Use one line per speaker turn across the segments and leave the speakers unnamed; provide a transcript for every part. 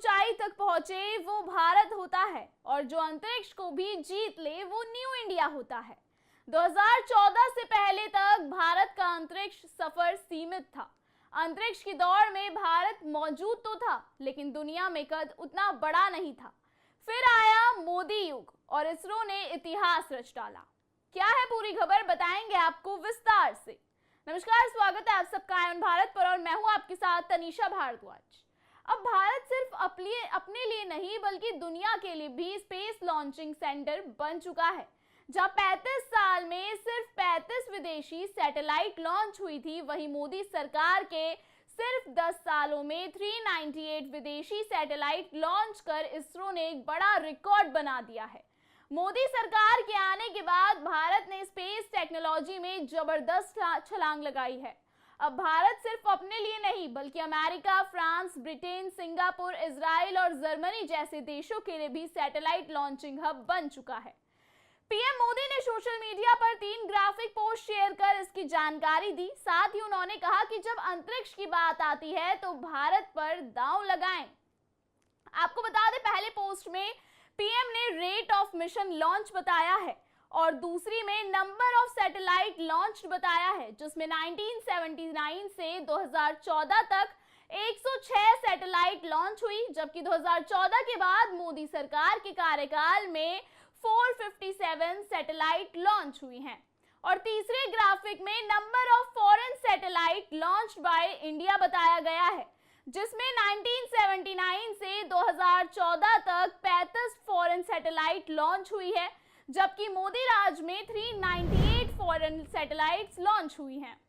ऊंचाई तक पहुंचे वो भारत होता है और जो अंतरिक्ष को भी जीत ले वो न्यू इंडिया होता है। 2014 से पहले तक भारत का अंतरिक्ष सफर सीमित था। अंतरिक्ष की दौड़ में भारत मौजूद तो था, लेकिन दुनिया में कद उतना बड़ा नहीं था। फिर आया मोदी युग और इसरो ने इतिहास रच डाला। क्या है पूरी खबर, बताएंगे आपको विस्तार से। नमस्कार, स्वागत है आप सबका आयन भारत पर और मैं हूं आपके साथ तनीषा भारद्वाज। अब भारत सिर्फ अपने लिए नहीं बल्कि दुनिया के लिए भी स्पेस लॉन्चिंग सेंटर बन चुका है। जहां 35 साल में सिर्फ 35 विदेशी सैटेलाइट लॉन्च हुई थी, वहीं मोदी सरकार के सिर्फ 10 सालों में 398 विदेशी सैटेलाइट लॉन्च कर इसरो ने एक बड़ा रिकॉर्ड बना दिया है। मोदी सरकार के आने के बाद भारत ने स्पेस टेक्नोलॉजी में जबरदस्त छलांग लगाई है। अब भारत सिर्फ अपने लिए नहीं बल्कि America, France, Britain, Singapore, Israel और जर्मनी जैसे देशों के लिए भी सैटेलाइट लॉन्चिंग हब बन चुका है। पीएम मोदी ने सोशल मीडिया पर 3 ग्राफिक पोस्ट शेयर कर इसकी जानकारी दी। साथ ही उन्होंने कहा कि जब अंतरिक्ष की बात आती है तो भारत पर दांव लगाएं। आपको बता दें, पहले पोस्ट में पीएम ने रेट ऑफ मिशन लॉन्च बताया है और दूसरी में नंबर ऑफ सैटेलाइट लॉन्च बताया है, जिसमें 1979 से 2014 तक 106 सैटेलाइट लॉन्च हुई, जबकि 2014 के बाद मोदी सरकार के कार्यकाल में 457 सैटेलाइट लॉन्च हुई हैं। और तीसरे ग्राफिक में number of foreign satellite launched by India बताया गया है, जिसमें 1979 से 2014 तक 35 फॉरेन सैटेलाइट लॉन्च हुई है, जबकि मोदी राज में 398 फॉरेन सैटेलाइट्स लॉन्च हुई हैं।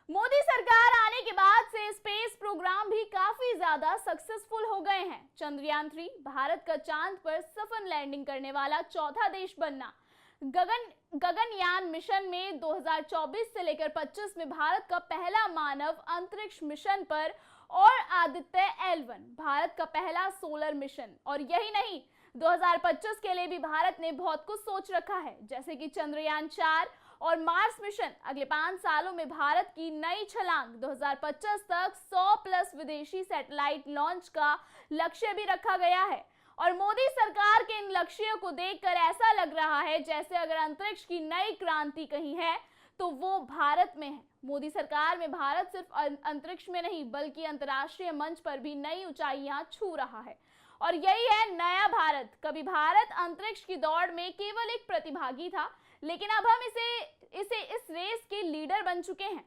मोदी सरकार आने के बाद से स्पेस प्रोग्राम भी काफी ज्यादा सक्सेसफुल हो गए हैं। चंद्रयान 3 भारत का चांद पर सफल लैंडिंग करने वाला चौथा देश बनना, गगनयान मिशन में 2024 से लेकर 25 में भारत का पहला मानव अंतरिक्ष मिशन पर और आदित्य L1 भारत का पहला सोलर मिशन। और यही नहीं, 2025 के लिए भी भारत ने बहुत कुछ सोच रखा है, जैसे कि चंद्रयान 4 और मार्स मिशन। अगले 5 सालों में भारत की नई छलांग 2025 तक 100 प्लस विदेशी सैटेलाइट लॉन्च का लक्ष्य भी रखा गया है। और मोदी सरकार के इन लक्ष्यों को देखकर ऐसा लग रहा है जैसे अगर अंतरिक्ष की नई क्रांति कहीं है तो वो भारत में है। मोदी सरकार में भारत सिर्फ अंतरिक्ष में नहीं बल्कि अंतर्राष्ट्रीय मंच पर भी नई ऊंचाइयां छू रहा है। और यही है नया भारत। कभी भारत अंतरिक्ष की दौड़ में केवल एक प्रतिभागी था, लेकिन अब हम इसे इस रेस के लीडर बन चुके हैं।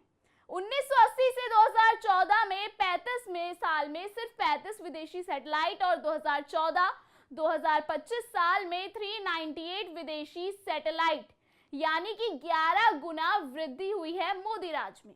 1980 से 2014 में 35 साल में सिर्फ 35 विदेशी सैटेलाइट और 2014-2025 साल में 398 विदेशी सैटेलाइट, यानी कि 11 गुना वृद्धि हुई है मोदी राज में।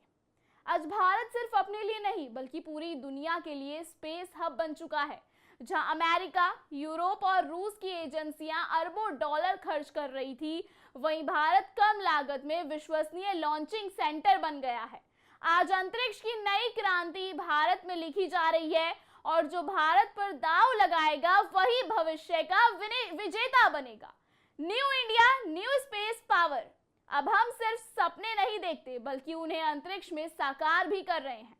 आज भारत सिर्फ अपने लिए नहीं बल्कि पूरी दुनिया के लिए स्पेस हब बन चुका है, जहां अमेरिका, यूरोप और रूस की एजेंसियां अरबों डॉलर खर्च कर रही थी, वहीं भारत कम लागत में विश्वसनीय लॉन्चिंग सेंटर बन गया है। आज अंतरिक्ष की नई क्रांति भारत में लिखी जा रही है और जो भारत पर दांव लगाएगा वही भविष्य का विजेता बनेगा। New India, new space power. अब हम सिर्फ सपने नहीं देखते बल्कि उन्हें अंतरिक्ष में साकार भी कर रहे हैं।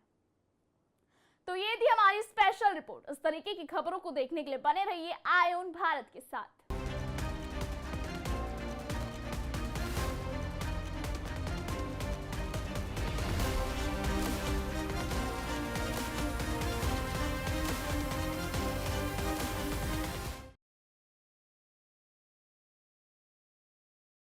तो ये थी हमारी स्पेशल रिपोर्ट। इस तरीके की खबरों को देखने के लिए बने रहिए आयन भारत के साथ।